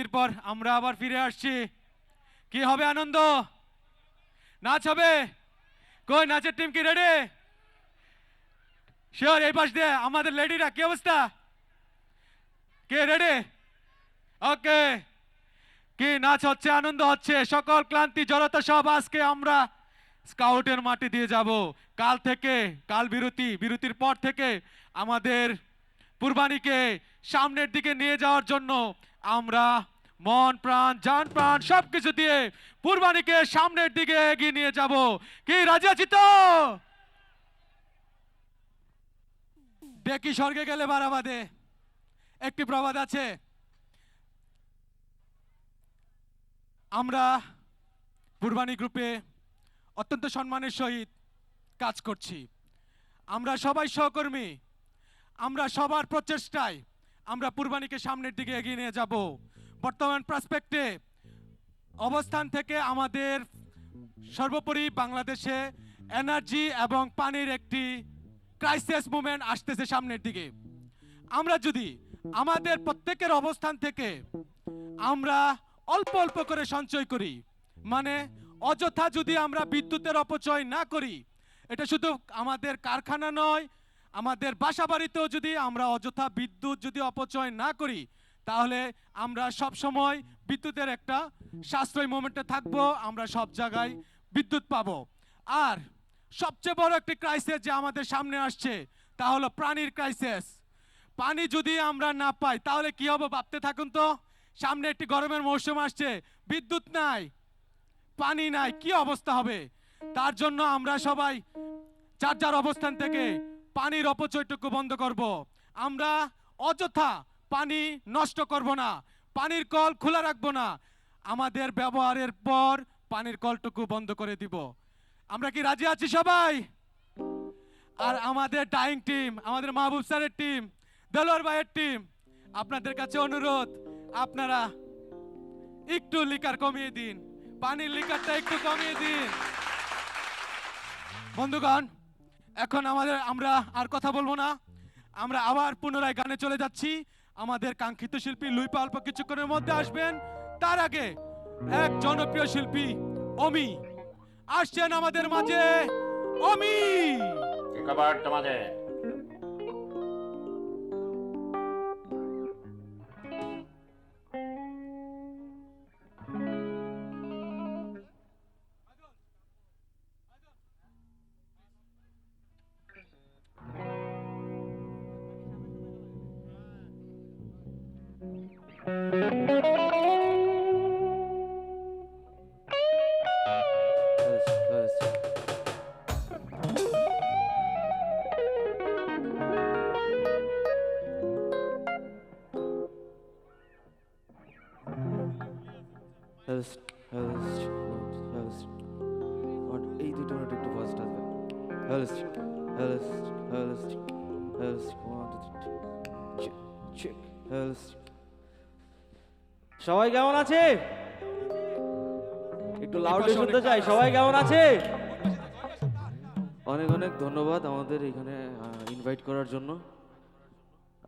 এরপর আমরা আবার ফিরে আসছি। কি হবে আনন্দ? নাচ হবে? কই নাচের টিম কি রেডি? শিওর? এই পাশ দিয়ে আমাদের লেডিরা কি অবস্থা? কে রেডি? ওকে, কি নাচ হচ্ছে, আনন্দ হচ্ছে, সকল ক্লান্তি জড়তা সব আজকে আমরা স্কাউটের মাটি দিয়ে যাব। কাল থেকে, কাল বিরতির পর থেকে আমাদের কুরবানিকে সামনের দিকে নিয়ে যাওয়ার জন্য আমরা মন প্রাণ জান প্রাণ সবকিছু দিয়ে কুরবানিকে সামনের দিকে এগিয়ে নিয়ে যাব। কি রাজি আছি তো? দেখি স্বর্গে গেলে বারাবাদে একটি প্রবাদ আছে, আমরা কুরবানি গ্রুপে অত্যন্ত সম্মানের সহিত কাজ করছি। আমরা সবাই সহকর্মী, আমরা সবার প্রচেষ্টায় আমরা কুরবানিকে সামনের দিকে এগিয়ে নিয়ে যাব। বর্তমান প্রসপেক্টে অবস্থান থেকে আমাদের সর্বোপরি বাংলাদেশে এনার্জি এবং পানির একটি ক্রাইসিস মুভমেন্ট আসতেছে সামনের দিকে। আমরা যদি আমাদের প্রত্যেকের অবস্থান থেকে আমরা অল্প অল্প করে সঞ্চয় করি, মানে অযথা যদি আমরা বিদ্যুতের অপচয় না করি, এটা শুধু আমাদের কারখানা নয়, আমাদের বাসা বাড়িতেও যদি আমরা অযথা বিদ্যুৎ যদি অপচয় না করি, তাহলে আমরা সব সময় বিদ্যুতের একটা সাশ্রয় মোমেন্টে থাকবো, আমরা সব জায়গায় বিদ্যুৎ পাবো। আর সবচেয়ে বড় একটি ক্রাইসিস যে আমাদের সামনে আসছে তা হলো পানির ক্রাইসিস। পানি যদি আমরা না পাই তাহলে কি হবে ভাবতে থাকুন তো। সামনে একটি গরমের মৌসুম আসছে, বিদ্যুৎ নাই, পানি নাই, কি অবস্থা হবে? তার জন্য আমরা সবাই যার যার অবস্থান থেকে পানির অপচয়টুকু বন্ধ করব। আমরা অযথা পানি নষ্ট করব না, পানির কল খোলা রাখবো না, আমাদের ব্যবহারের পর পানির কলটুকু বন্ধ করে দিব। আমরা কি রাজি আছি সবাই? আর আমাদের ডাইং টিম, আমাদের মাহবুব স্যারের টিম, দেলোয়ার ভাইয়ের টিম, আপনাদের কাছে অনুরোধ, আপনারা একটু লিকার কমিয়ে দিন, পানির লিকারটা একটু কমিয়ে দিন। বন্ধুগণ, এখন আমরা আর কথা বলবো না, আমরা আবার পুনরায় গানে চলে যাচ্ছি। আমাদের কাঙ্ক্ষিত শিল্পী লুইপা অল্প কিছুক্ষণের মধ্যে আসবেন। তার আগে এক জনপ্রিয় শিল্পী অমি আসছেন আমাদের মাঝে। অমি, কি খবর তোমাদের? এই দুটো মিনিট একটু ফাস্ট আসবে। সবাই কেমন আছে? একটু লাউডলি শুনতে চাই, সবাই কেমন আছে? অনেক অনেক ধন্যবাদ আমাদের এখানে ইনভাইট করার জন্য।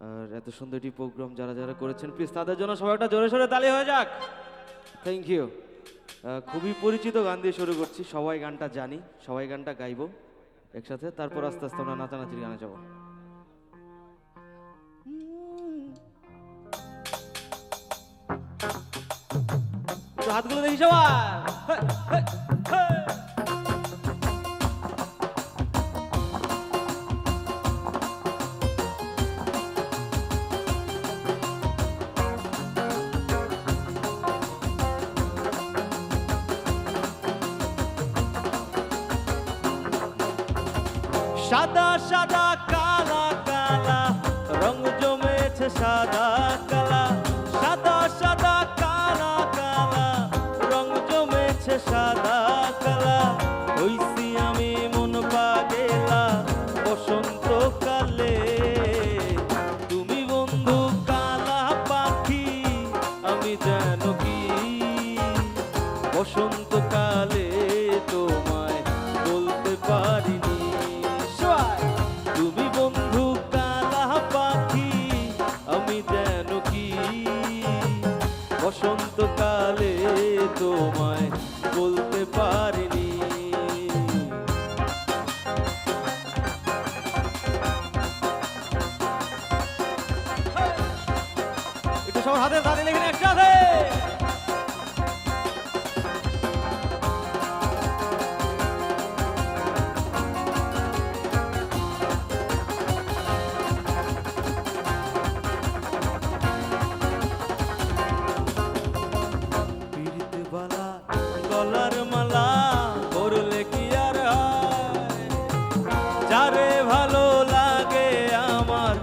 আর এত সুন্দর একটি প্রোগ্রাম যারা যারা করেছেন, প্লিজ তাদের জন্য সবাই একটা জোরে সোরে তালি হয়ে যাক। Thank you. খুবই পরিচিত গান দিয়ে শুরু করছি, সবাই গানটা জানি, সবাই গানটা গাইবো একসাথে, তারপর আস্তে আস্তে আমরা নাচানাচির গানে যাবো। হাতগুলো দেখি সবাই। সাদা সাদা কালা কালা রং জমেছে, সাদা কালা, সাদা সাদা কালা কালা রং জমেছে, সাদা কালা হইছি আমি মন পাগেলা বসন্তকালে। তুমি বন্ধু কালা পাখি, আমি যেন কি বসন্তকালে তোমায় বলতে পারিনি। তুমি বন্ধু কালা পাখি, আমি যেন কি বসন্ত বসন্তকালে তোমায় বলতে পারিনি। একটু সবার হাতে তালি লেখেন একসাথে। পিরিতে বালা গলার মালা পরলে কি আর হয়, যারে ভালো লাগে আমার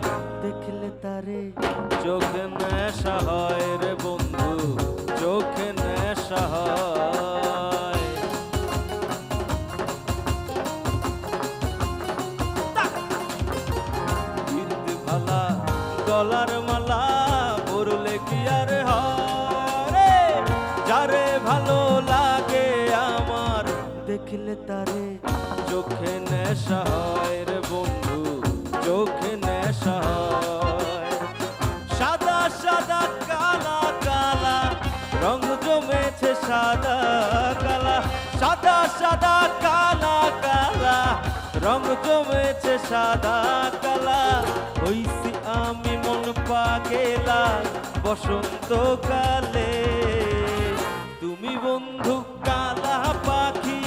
দেখলে তারে চোখে নেশা হয় রে বন্ধু, চোখে নেশা হয়। পিরিতে বালা গলার মালা পরলে কি আর হয় রে, যারে ভালো লাগে আমার দেখলে তারে চোখে নেশা হয় রে বন্ধু, চোখে নেশা হয়। সাদা সাদা কালা কালা রং জমেছে সাদা কালা, সাদা সাদা কালা কালা রং জমেছে সাদা কালা। হইছি আমি মন পাগেলা বসন্তকালে, তুমি বন্ধু কালা পাখি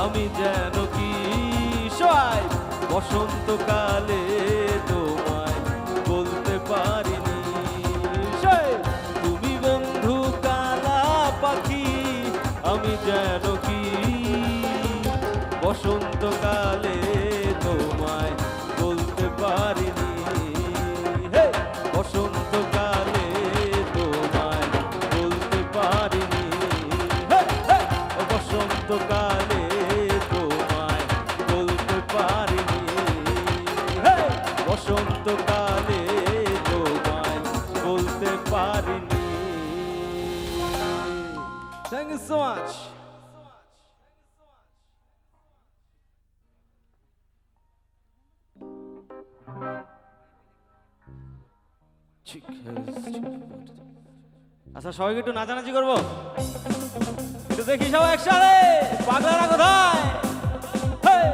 আমি যেন কি সবাই বসন্তকালে তোমায় বলতে পারিনি। তুমি বন্ধু কালা পাখি আমি যেন কি বসন্তকালে তোমায় বলতে পারিনি। হে বসন্তকালে তোমায় বলতে পারিনি। হে হে বসন্তকালে তোমায় বলতে পারিনি। হে বসন্তকালে তোমায় বলতে পারিনি। Thank you so much. আচ্ছা সবাইকে একটু নাচানাচি করবো, একটু দেখি সবাই একসাথে। পাগলারা কোথায়? Hey!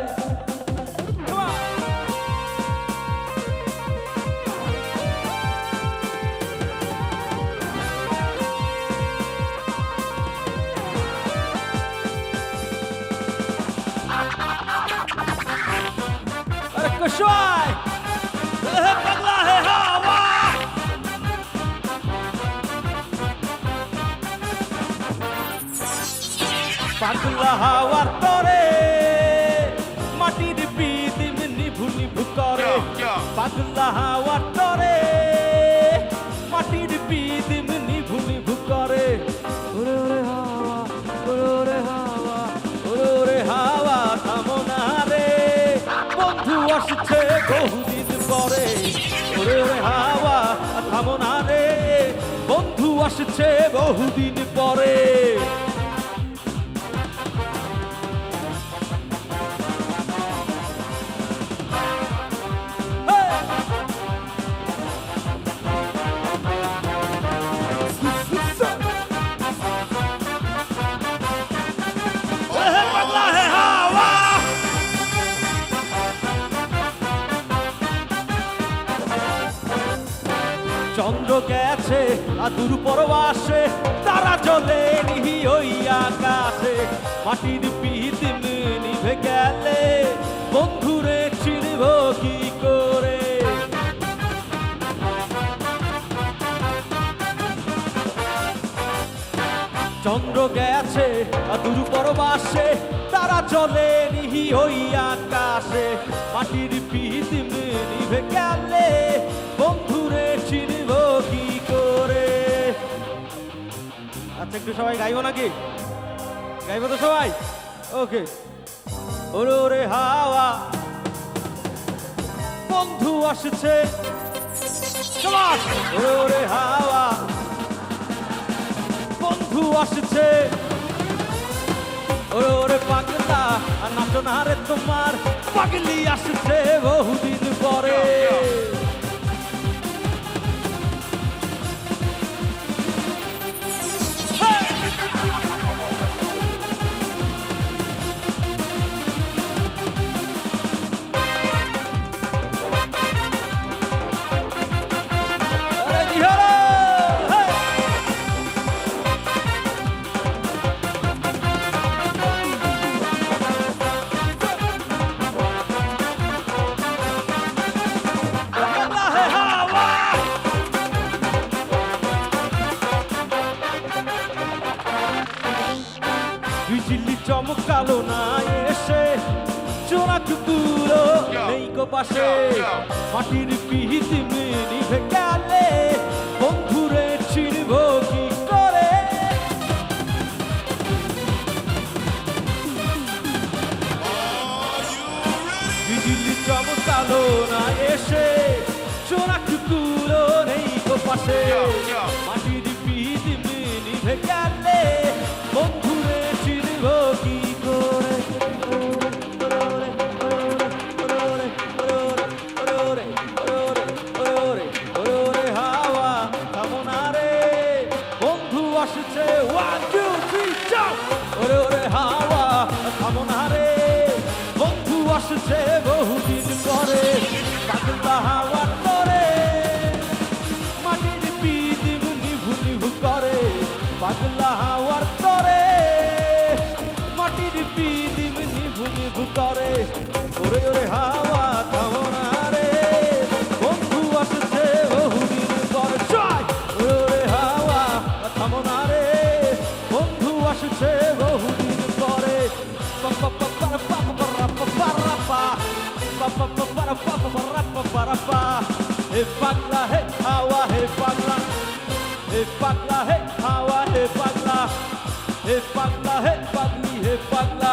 Come on! আরে কশোয় হে পাগলা হে হাওয়া, পাগলা হাওয়ার তরে মাটির পিদিম নিভু নিভু করে। পাগলা হাওয়ার তরে মাটির পিদিম নিভু নিভু করে। ওরে ওরে হাওয়া, ওরে ওরে হাওয়া, ওরে ওরে হাওয়া থামো না রে, বন্ধু আসছে বহুদিন পরে। ওরে ওরে হাওয়া থামো না রে, বন্ধু আসছে বহুদিন পরে। চন্দ্র গেছে আদুর পরবাসে, তারা জ্বলে নিহি ওই আকাশে। মাটির পিদিম নিভে গেলে বন্ধুরে চিনব কি করে। চন্দ্র গেছে আদুর পরবাসে, তারা জ্বলে নিহি ওই আকাশে। মাটির পিদিম নিভে গেলে বন্ধুরে চিনব কি করে। আচ্ছা একটু সবাই গাইবো নাকি? গাইবো তো সবাই? ওকে। ওরে ওরে হাওয়া বন্ধু আসছে, ওরে ওরে হাওয়া বন্ধু আসছে। ওরে ওরে পাগলা নাচো না রে তোমার পাগলি আসছে বহুদিন পরে। বিজলি চমকালো না এসে চোরা কুকুরও নেই গো পাশে মাটির পিহিতি নিভে গেলে বন্ধুরে চিনব কি করে বিজলি চমকালো না এসে চোরা কুকুরও নেই গো পাশে মাটির পিহিতি নিভে গেলে বন্ধুরে চিনব কি করে হাওয়া থামো না রে বন্ধু আসছে 1 2 3 jump ওরে ওরে হাওয়া থামো না রে বন্ধু আসছে বহুদিন পরে পাগলা হাওয়ার তরে মাটির পিদিম নিভু নিভু করে পাগলা হাওয়ার তরে মাটির পিদিম নিভু নিভু করে ওরে ওরে হাওয়া থামো না রে বন্ধু আসছে বহুদিন পরে জয় ওরে ওরে হাওয়া থামো না রে বন্ধু আসছে বহুদিন পরে হে পাগলা হে হাওয়া হে পাগলা হে পাগলা হে হাওয়া হে পাগলা হে পাগলা হে পাগলি হে পাগলা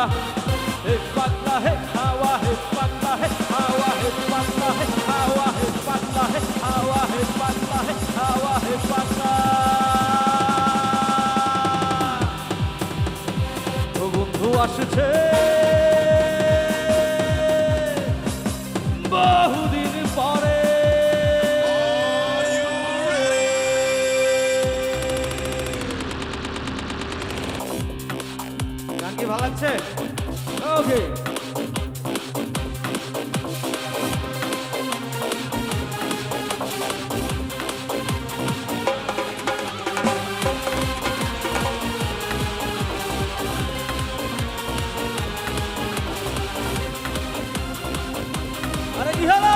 হে পাগলা হে হাওয়া হে পাগলা হে হাওয়া হে পাগলা হে হাওয়া হে পাগলা হে হাওয়া হে পাগলা হে হাওয়া হে পাগলা ও বন্ধু আসছে বহুদিন পরে গান কি ভালো লাগছে ওকে আরে কি হলো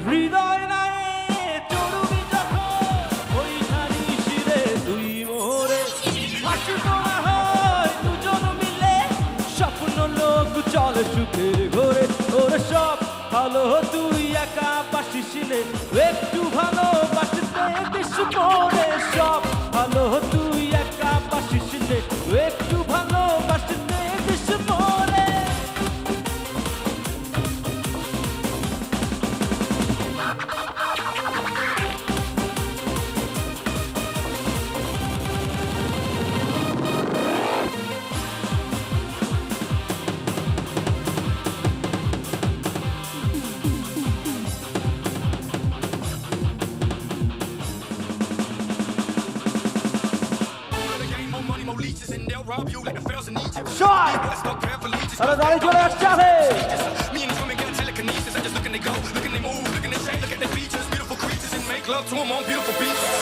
হৃদয় নাই চরুবি যখন ওই নারী শিরে দুই মোরে আশুক না হয় দুজন মিলে স্বপ্ন লোক চলে সুখের ঘরে ওরে সব ভালো তুই একা বাসিসিলে একটু ভালোবাসতে বেশ পরে সব ভালো তুই একা বাসিসিলে একটু ভালোবাসতে বেশ পরে Shot! আরে দাঁড়িয়ে চলে আসছে আছে Love to them on beautiful beaches.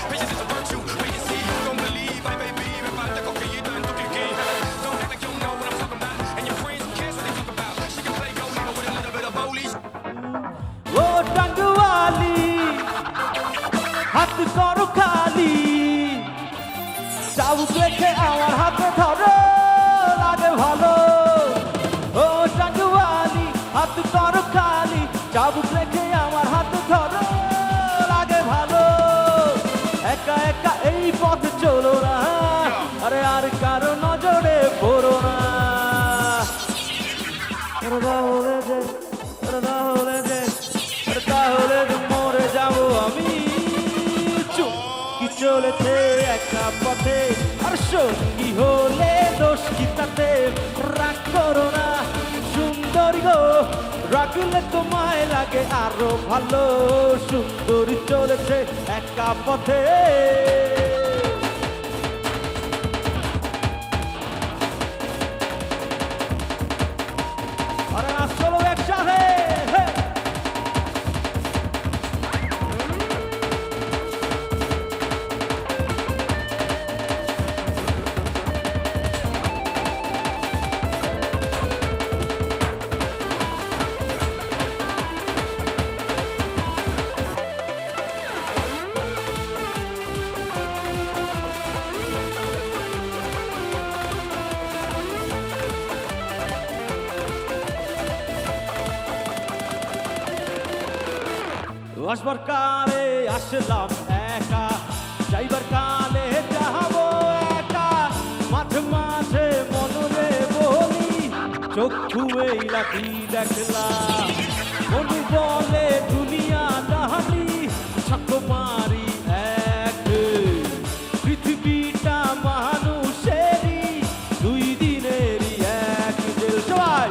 Patience is a virtue. Wait and see. Don't believe, I baby. If I take okay, you done took your game. Don't act like you know what I'm talking about. And your friends who cares what they talk about. She can play gold nigga with a little bit of polish. ও টাঙ্গুয়ালি হাত করো খালি চাবুক রেখে আমার হাতে ধরো লাগে ভালো ও টাঙ্গুয়ালি হাত করো খালি চাবুক রেখে আমার হাতে ধরো লাগে ভালো একা একা এই পথে চলো না আরে আর কারো নজরে পড়ো না তাহলে যে তাহলে যে তাহলে মরে যাবো আমি চুপকি চলেছে একা পথে আর সঙ্গী হলে দোষ কি তাতে রাগ করো না সুন্দরী গো রাখলে তোমায় লাগে আরো ভালো সুন্দরী চলেছে একা পথে আরে না চলো একসাথে আসবার কালে আসলাম একা, যাইবার কালে যাবো একা। মাঝে মাঝে মনরে বলি, চক্ষু এই লাঠি দেখলাম। মন বলে দুনিয়া জাহানি, ছাক্ক মারি এক। পৃথিবীটা মানুষেরই, দুই দিনেরই এক জেল। সবাই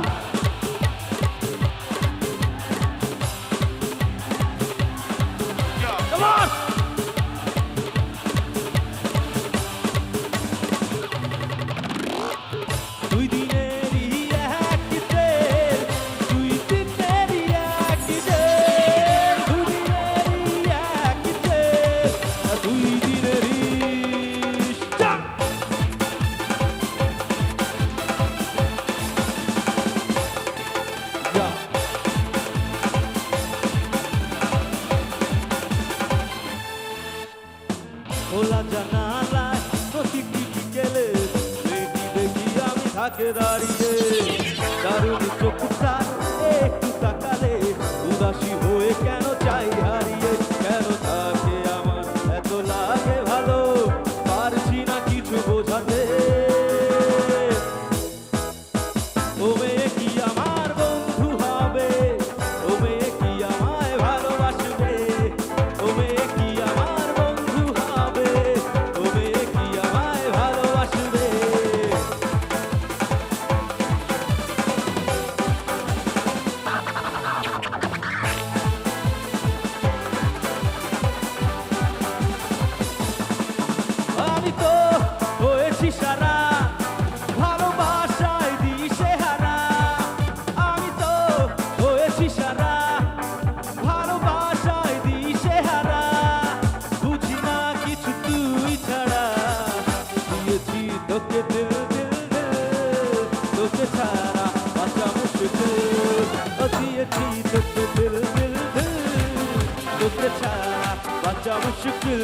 Come on! দুই দিনেরই এক জেল, দুই দিনেরই এক জেল, দুই দিনেরই এক জেল, দুই দিনেরই স্টার্ট। Yeah. খোলা জানালায় প্রতিকৃতি গেলে দেখি দেখি আমি থাকে দাঁড়িয়ে। দারুণ চোখটা একটু তাকালে উদাসী হয়ে কেন চাই হারিয়ে। কেন থাকে আমার এত লাগে ভালো, পারছি না কিছু বোঝাতে। ও মেয়ে কি আমার বন্ধু হবে, ও মেয়ে কি আমায় ভালোবাসবে, ও মেয়ে কি আমার বন্ধু হবে, ও মেয়ে কি আমায় ভালোবাসবে। আমি তো হয়েছি সারা, ভালোবাসায় দিশেহারা। আমি তো হয়েছি সারা, ভালোবাসায় দিশেহারা। বুঝি না কিছু তুই ছাড়া, দিয়েছি তোকে দিল দিল দিল, তোকে ছাড়া বাঁচা মুশকিল। ও দিয়েছি তোকে দিল দিল দিল, তোকে ছাড়া বাঁচা মুশকিল।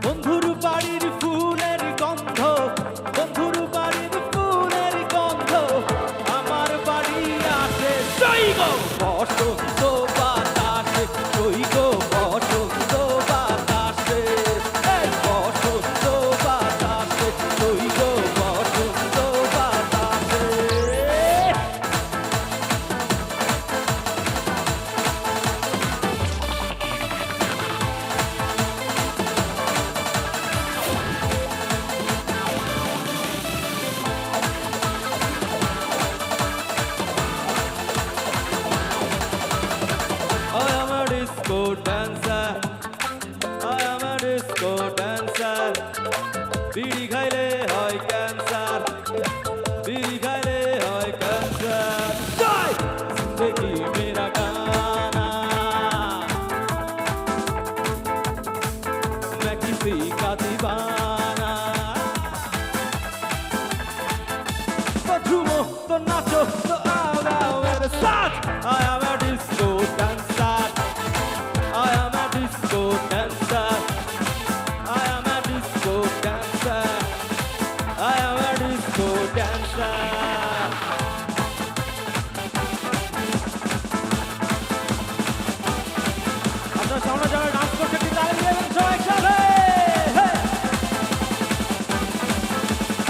বন্ধুর বাড়ির ফুলের গন্ধ, বন্ধুর বাড়ির ফুলের গন্ধ আমার বাড়ি আসে। সই গো বসন্ত বাতাসে, সই গো বসন্ত বাতাসে, এই বসন্ত বাতাসে, সই গো বসন্ত বাতাসে। I am a disco dancer, I am a disco dancer. বিড়ি খাইলে হয় ক্যান্সার, বিড়ি খাইলে হয় ক্যান্সার। জয় জিন্দেগি মেরা গানা, मैं किसी का दीवाना। तो झूमो तो नाचो तो आओ आओ मेरे साथ। I am a disco dancer, I am a disco dancer, I am a disco dancer, I am a disco dancer. আপনারা সামনে যারা ডান্স করছে একটু তালি দিয়ে দেবেন সবাই একসাথে।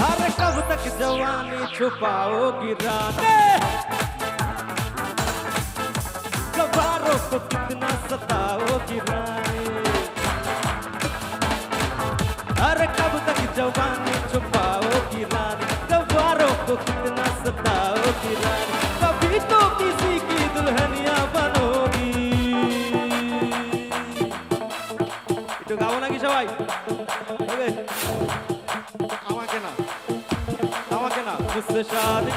अरे कब तक जवानी छुपाओगी राने, गवारों को कितना सताओगी रानी। अरे कब तक जवानी छुपाओगी रानी, गवारों को कितना सताओगी रानी। कभी तो किसी की दुल्हनिया बनोगी। একটু গাবো নাকি সবাই? হবে? আমাকে না, আমাকে না, মুঝসে শাদি।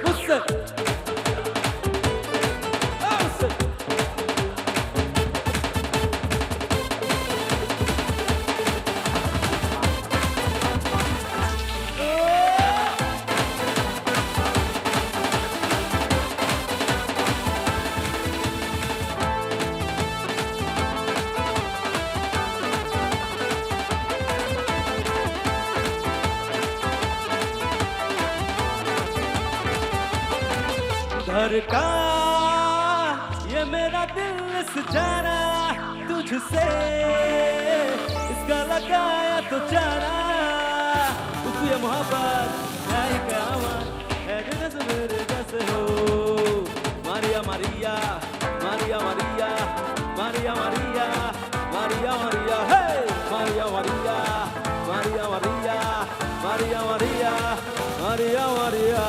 मुझसे धड़का ये मेरा दिल इस जाना तुझसे इसका लगाया तो जाना उसको ये मोहब्बत है ही कयामत है जैसे मेरे जैसे हो मारिया मारिया मारिया मारिया मारिया मारिया मारिया मारिया हे मारिया मारिया मारिया मारिया मारिया मारिया मारिया मारिया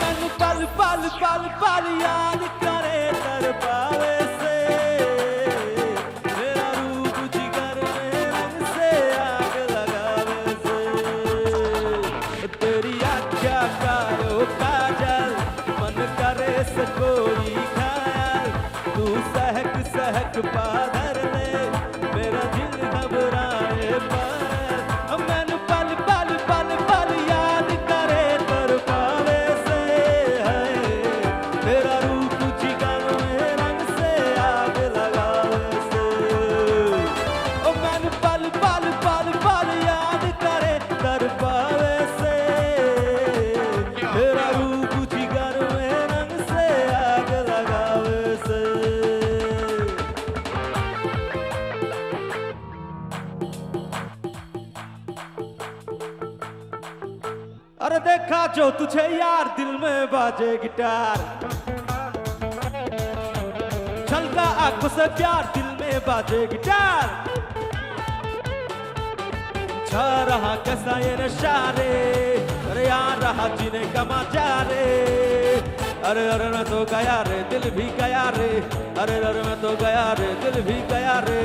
मैनू पल पल पल पल याद करे तर पावे से मेरा रूप जिगर में रंग से आग लगावे से तेरी आख्या कारो काजल मन करे से कोई ख्याल तू सहक सहक पाधर ले मेरा दिल घबराए पर मैनू पल पल पल पल याद करे तर पावे तेरा रूप जिगर में रंग से आग लगावे से ओ मैन पल पल पल पल याद करे तर पावे से तेरा रूप जिगर में रंग से आग लगावे से अरे देखा जो तुझे यार दिल में बाजे गिटार छलका आंखों से प्यार दिल में बाजे गिटार छा रहा कैसा ये नशा रे अरे यार रहा जीने का मजा रे अरे अरे मैं तो गया रे दिल भी गया रे अरे अरे मैं तो गया रे दिल भी गया रे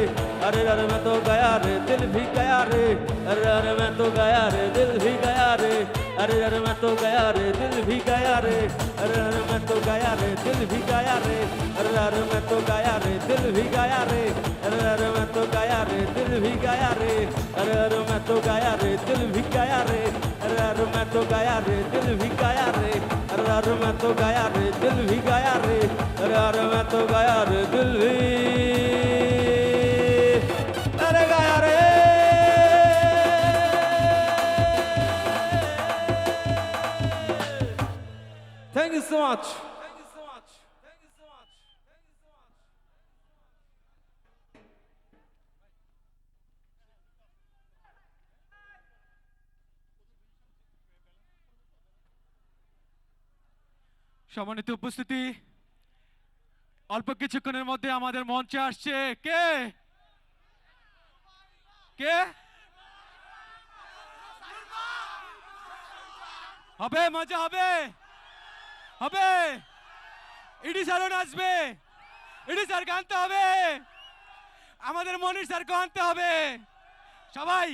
अरे अरे मैं तो गया रे दिल भी गया रे अरे अरे मैं तो गया रे दिल भी गया रे अरे अरे मैं तो गया रे दिल भी गया रे अरे अरे मैं तो गया रे दिल भी गया रे अरे अरे मैं तो गया रे दिल भी गया रे अरे अरे मैं तो गया रे दिल भी गया रे अरे अरे मैं तो गया रे दिल भी गया रे अरे अरे मैं तो गया रे दिल भी गया रे अरे अरे मैं तो गया रे दिल भी गया रे अरे अरे मैं तो गया रे दिल भी अरे गया रे Thank you so much. Thank you so much. Thank you so much. Thank you so much. সম্মানিত উপস্থিতি অল্প কিছুক্ষণের মধ্যে আমাদের মঞ্চে আসছে কে কে হবে মজা হবে হবে ইডি স্যারও নাচবে ইডি স্যারকে আনতে হবে আমাদের মনির স্যারকে আনতে হবে সবাই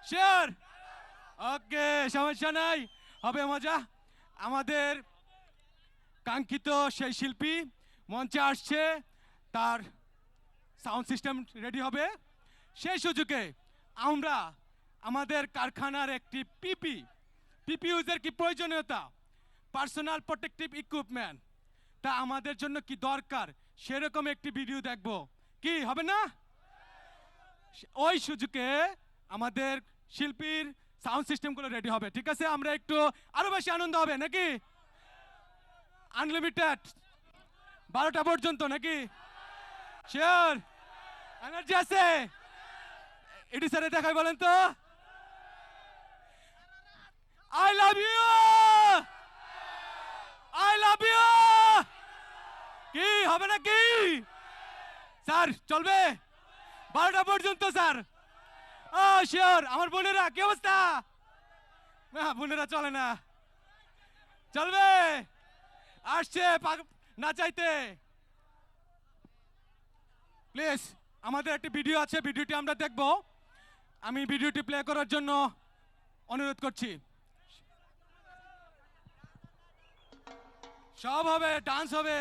শিওর ওকে সমস্যা নাই হবে মজা আমাদের কাঙ্ক্ষিত সেই শিল্পী মঞ্চে আসছে তার সাউন্ড সিস্টেম রেডি হবে সেই সুযোগে আমরা আমাদের কারখানার একটি পিপি ইউজের কি প্রয়োজনীয়তা পার্সোনাল প্রোটেক্টিভ ইকুইপমেন্ট তা আমাদের জন্য কি দরকার সেরকম একটি ভিডিও দেখব কি হবে না ওই সুযোগে আমাদের শিল্পীর সাউন্ড সিস্টেমগুলো রেডি হবে ঠিক আছে আমরা একটু আরো বেশি আনন্দ হবে নাকি আনলিমিটেড 12টা পর্যন্ত নাকি শিওর এনার্জি আছে এডি স্যারে দেখাই বলেন তো আই লাভ ইউ কি হবে নাকি স্যার চলবে 12টা পর্যন্ত স্যার শিওর আমার বোনেরা কি অবস্থা না বোনেরা চলে না চলবে আসছে না চাইতে প্লিজ আমাদের একটি ভিডিও আছে ভিডিওটি আমরা দেখব আমি ভিডিওটি প্লে করার জন্য অনুরোধ করছি সব হবে ডান্স হবে